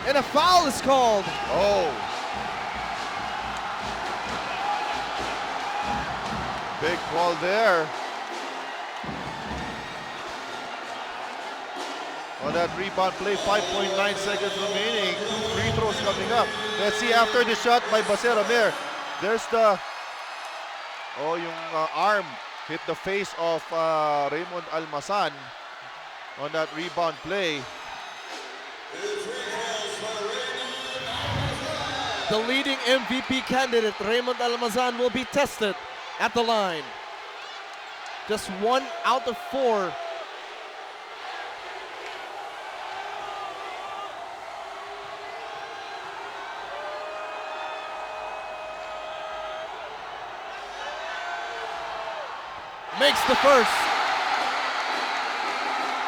And a foul is called. Oh. Big call there. On that rebound play, 5.9 seconds remaining. Free throws coming up. Let's see after the shot by Baser Amer. There's the, yung arm hit the face of Raymond Almazan on that rebound play. The leading MVP candidate, Raymond Almazan, will be tested at the line. Just 1 out of 4. Makes the first.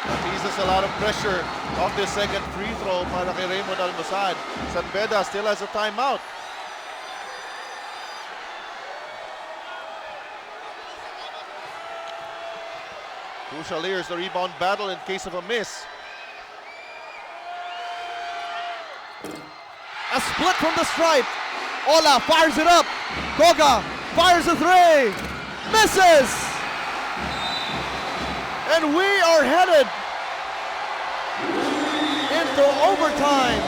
That eases a lot of pressure of the second free throw para kay Raymond Almazan. San Beda still has a timeout. Crucial here is the rebound battle in case of a miss. A split from the stripe. Ola fires it up. Goga fires a three. Misses. And we are headed into overtime.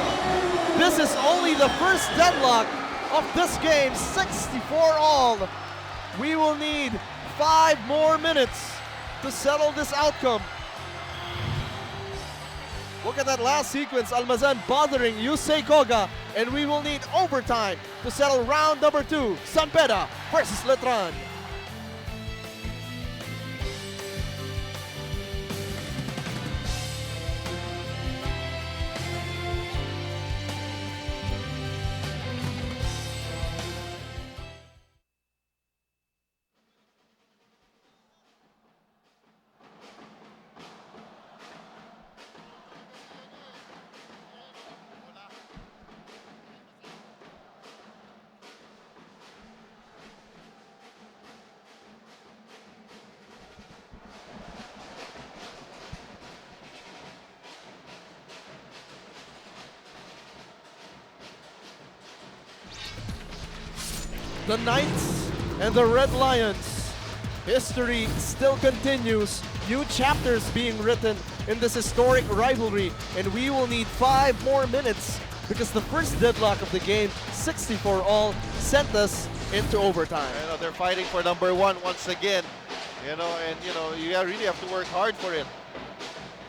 This is only the first deadlock of this game, 64 all. We will need 5 more minutes to settle this outcome. Look at that last sequence, Almazan bothering Yusei Koga, and we will need overtime to settle round number 2, San Beda versus Letran. The Knights and the Red Lions. History still continues. New chapters being written in this historic rivalry, and we will need 5 more minutes because the first deadlock of the game, 64 all, sent us into overtime. They're fighting for number 1 once again. You really have to work hard for it.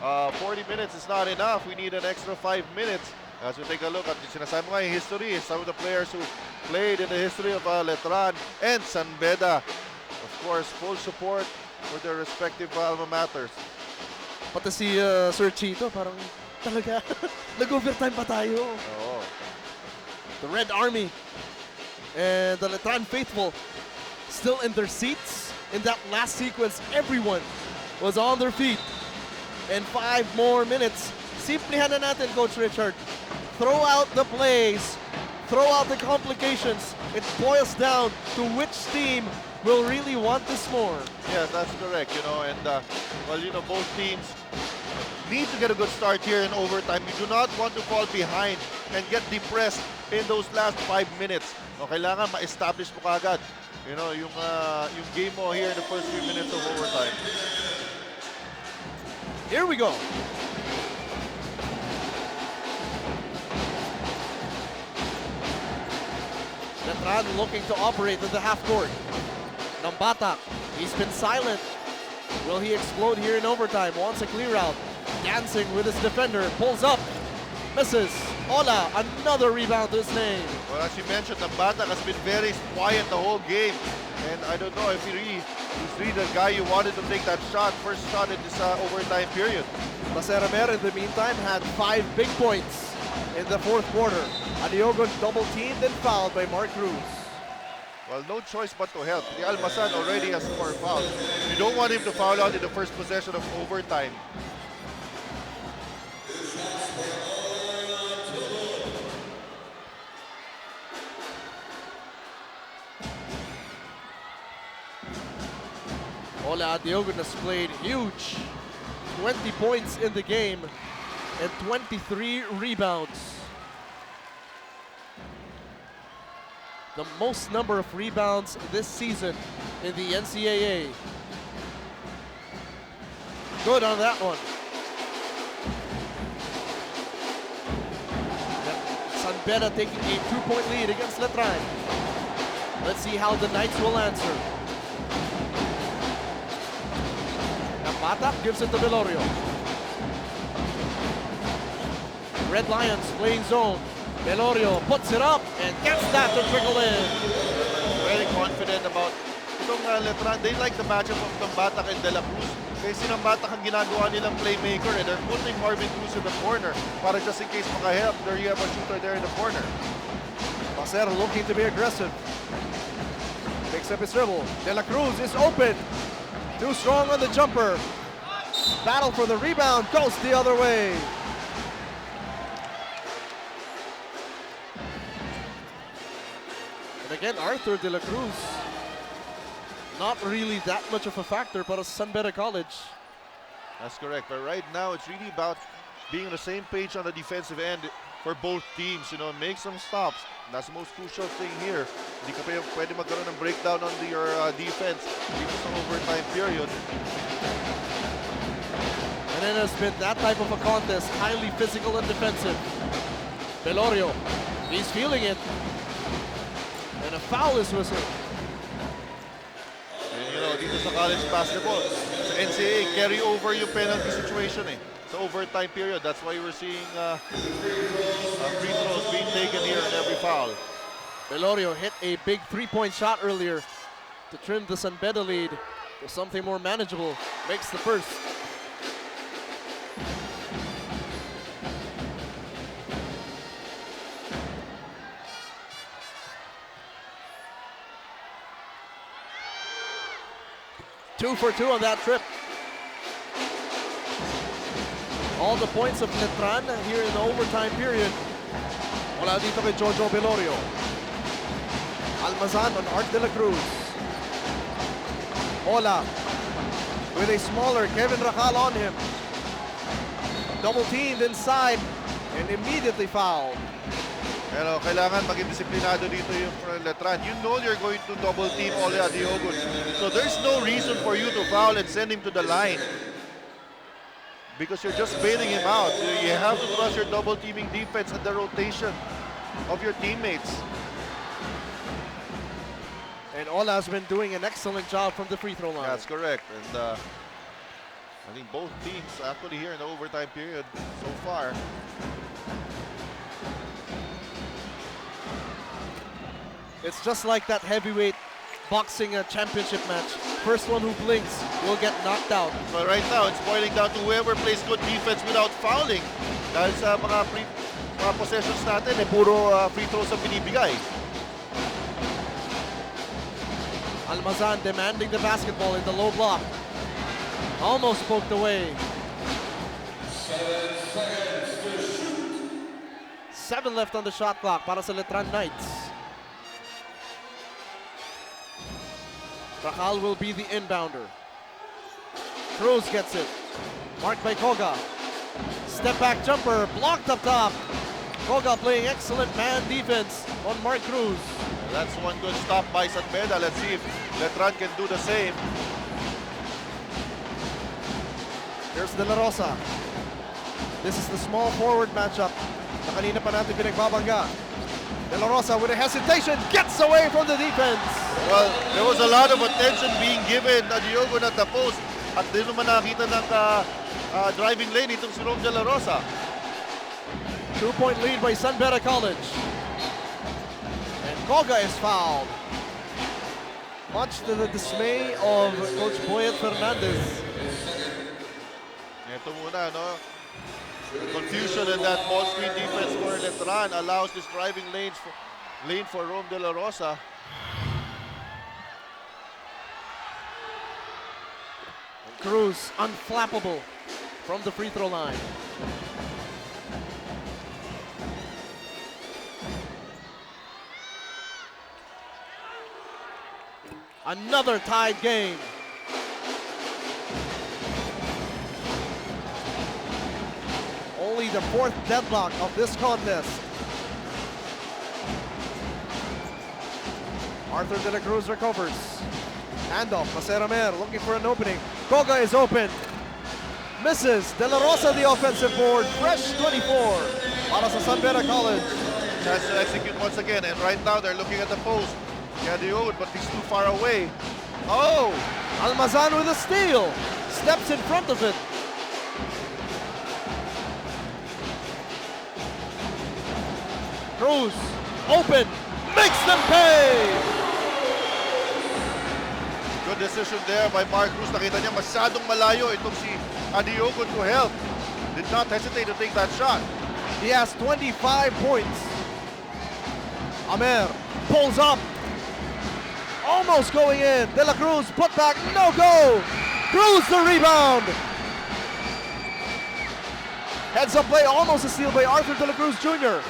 40 minutes is not enough. We need an extra 5 minutes. As we take a look at the sinasabi nga yung history, some of the players who played in the history of Letran and San Beda. Of course, full support for their respective alma maters. Pati si Sir Chito, parang talaga nag-overtime pa tayo. Oo. The Red Army and the Letran faithful still in their seats. In that last sequence, everyone was on their feet. And 5 more minutes. Simplihan na natin, Coach Richard. Throw out the plays. Throw out the complications. It boils down to which team will really want this more. Yeah, that's correct, and well, both teams need to get a good start here in overtime. You do not want to fall behind and get depressed in those last 5 minutes. No, kailangan ma-establish mo kagad, yung game mo here in the first few minutes of overtime. Here we go. Letran looking to operate in the half court. Nambatak, he's been silent. Will he explode here in overtime? Wants a clear out. Dancing with his defender, pulls up, misses. Ola, another rebound to his name. Well, as you mentioned, Nambatak has been very quiet the whole game. And I don't know if he's really the guy you wanted to take that shot, first shot in this overtime period. Maseramer, in the meantime, had 5 big points in the fourth quarter. Adiogon double teamed and fouled by Mark Cruz. Well, no choice but to help. The Almasan already has 4 fouls. You don't want him to foul out in the first possession of overtime. Ola Adiogon has played huge. 20 points in the game and 23 rebounds. The most number of rebounds this season in the NCAA. Good on that one. San Beda taking a 2-point lead against Letran. Let's see how the Knights will answer. Nambatak gives it to Velorio. Red Lions playing zone. Velorio puts it up and gets that to trickle in. Very confident about itong Letran. They like the matchup of Nambatak and De La Cruz. Kasi Nambatak ang ginagawa nilang playmaker and they're putting Marvin Cruz in the corner para just in case makahelp. There you have a shooter there in the corner. Maser looking to be aggressive. Picks up his dribble. De La Cruz is open. Too strong on the jumper. Battle for the rebound goes the other way. And again, Arthur De La Cruz. Not really that much of a factor, but a San Beda College. That's correct. But right now, it's really about being on the same page on the defensive end for both teams. Make some stops. That's the most crucial thing here. Hindi ka pwede magkaroon ng breakdown on your defense dito sa overtime period. And it has been that type of a contest, highly physical and defensive. Velorio, he's feeling it. And a foul is whistled. And dito sa college basketball, sa NCAA, carry over yung penalty situation sa overtime period. That's why we're seeing free throws being taken here in every foul. Velorio hit a big 3-point shot earlier to trim the San Beda lead to something more manageable. Makes the first. Two for two on that trip. All the points of Letran here in the overtime period. Wala dito kay Jojo Velorio. Almazan on Art De La Cruz. Ola with a smaller Kevin Racal on him. Double teamed inside and immediately fouled. Pero kailangan maging disiplinado dito yung Letran. You know you're going to double team Ole Adiogun. So there's no reason for you to foul and send him to the line. Because you're just bailing him out. You have to trust your double teaming defense and the rotation of your teammates. And Ola has been doing an excellent job from the free throw line. That's correct. And I think both teams actually here in the overtime period so far. It's just like that heavyweight boxing championship match. First one who blinks will get knocked out. But right now, it's boiling down to whoever plays good defense without fouling. Dahil sa mga mga possessions natin, puro free throws ang binibigay. Almazan demanding the basketball in the low block. Almost poked away. 7 left on the shot clock para sa Letran Knights. Rakal will be the inbounder. Cruz gets it. Marked by Koga. Step back jumper, blocked up top. Koga playing excellent man defense on Mark Cruz. That's one good stop by San Beda. Let's see if Letran can do the same. Here's De La Rosa. This is the small forward matchup na kanina pa natin pinagbabangga. De La Rosa with a hesitation gets away from the defense. Well, there was a lot of attention being given na Diogo at the post at di naman nakita ng driving lane itong si Rom De La Rosa. 2-point lead by San Beda College. And Koga is fouled. Much to the dismay of Coach Boyet Fernandez. Ito muna, no? Confusion in that ball screen defense for Letran allows this driving lane for Rom De La Rosa. And Cruz unflappable from the free throw line. Another tied game. Only the 4th deadlock of this contest. Arthur De La Cruz recovers. Handoff, Maceramer looking for an opening. Koga is open. Misses. De La Rosa the offensive board. Fresh 24 para sa San Beda College. Chance to execute once again, and right now they're looking at the post. Yeah, Diogo, but he's too far away. Oh! Almazan with a steal. Steps in front of it. Cruz, open, makes them pay! Good decision there by Mark Cruz. Nakita niya masyadong malayo itong si Diogo to help. Did not hesitate to take that shot. He has 25 points. Amer pulls up. Almost going in. De La Cruz put back, no go. Cruz the rebound. Heads up play, almost a steal by Arthur De La Cruz Jr.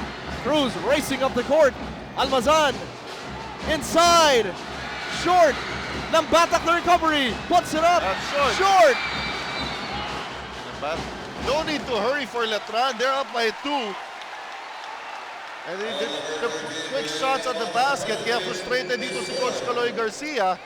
Cruz racing up the court. Almazan inside. Short. Lambatak the recovery. Puts it up. Short. Short. But no need to hurry for Letran. They're up by 2. And the quick shots at the basket. Kaya frustrated dito si Coach Caloy Garcia.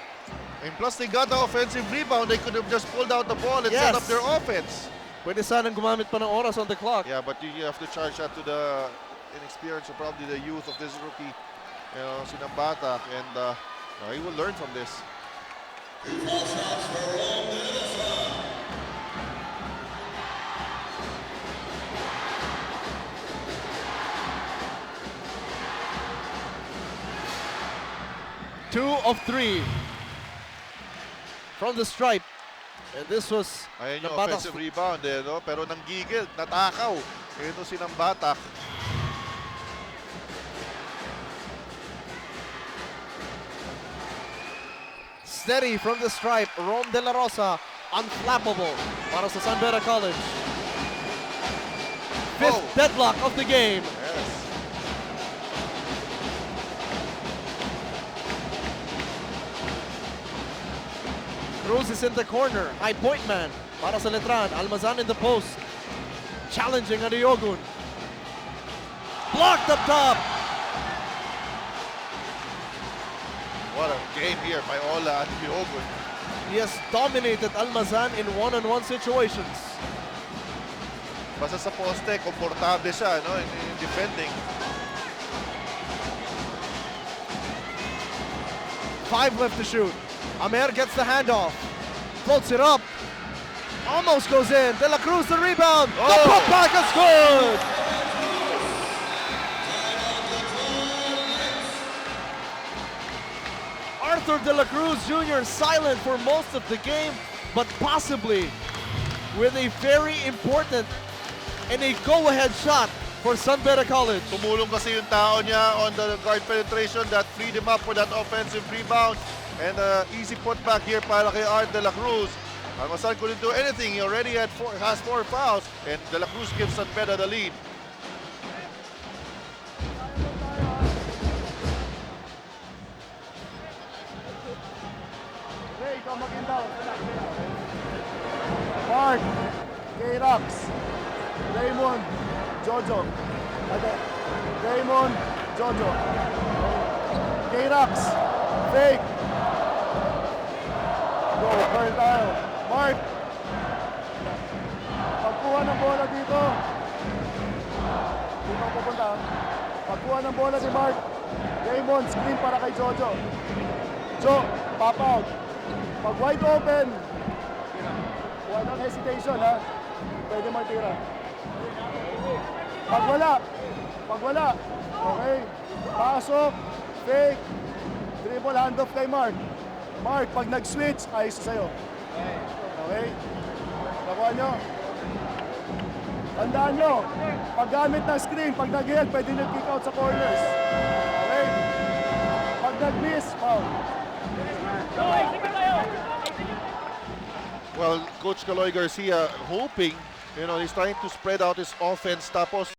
And plus they got the offensive rebound. They could have just pulled out the ball and set up their offense. Pwede sanang gumamit pa ng oras on the clock. Yeah, but you have to charge that to the inexperience or probably the youth of this rookie, you know, Sinambata, and he will learn from this. Two of 3 from the stripe. And this was Ayan yung Nambatak's offensive rebound, no? Pero nanggigil, natakaw. Ito si Nambatak. steady from the stripe. Rom De La Rosa, unflappable para sa San Beda College. 5th deadlock of the game. Yes. Cruz is in the corner. High point man para sa Letran. Almazan in the post. Challenging Adiogun. Blocked up top. What a game here by Ola Adiogun. He has dominated Almazan in one-on-one situations. Basta sa poste, komportable siya, no, in defending. 5 left to shoot. Amer gets the handoff. Floats it up. Almost goes in. De La Cruz the rebound. The putback is good. Arthur De La Cruz Jr. silent for most of the game, but possibly with a very important and a go-ahead shot for San Beda College. Tumulong kasi yung tao niya on the guard penetration that freed him up for that offensive rebound. And easy putback here para kay Art De La Cruz. Almasal couldn't do anything. He already has 4 fouls. And De La Cruz gives San Beda the lead. Ray, ikaw mag-indown. Mark, K-Rox, Raymond, Jojo. Raymond, Jojo. K-Rox, fake. Go, curl tayo. Mark, pagkuha ng bola dito. Dito ako pupunta. Pagkuha ng bola si Mark. Raymond, screen para kay Jojo. Jo, pop out. Pag wide open, walang hesitation ha. Pwede magtira. Pag wala, okay. Pasok, fake, dribble, handoff kay Mark. Mark, pag nag-switch, ayos sa'yo. Okay? Nakuha nyo? Tandaan nyo, paggamit ng screen, pag nag-help, pwede nag-kick out sa corners. Okay? Pag nag-miss, foul. Well, Coach Kaloy Garcia hoping, he's trying to spread out his offense. Tapos,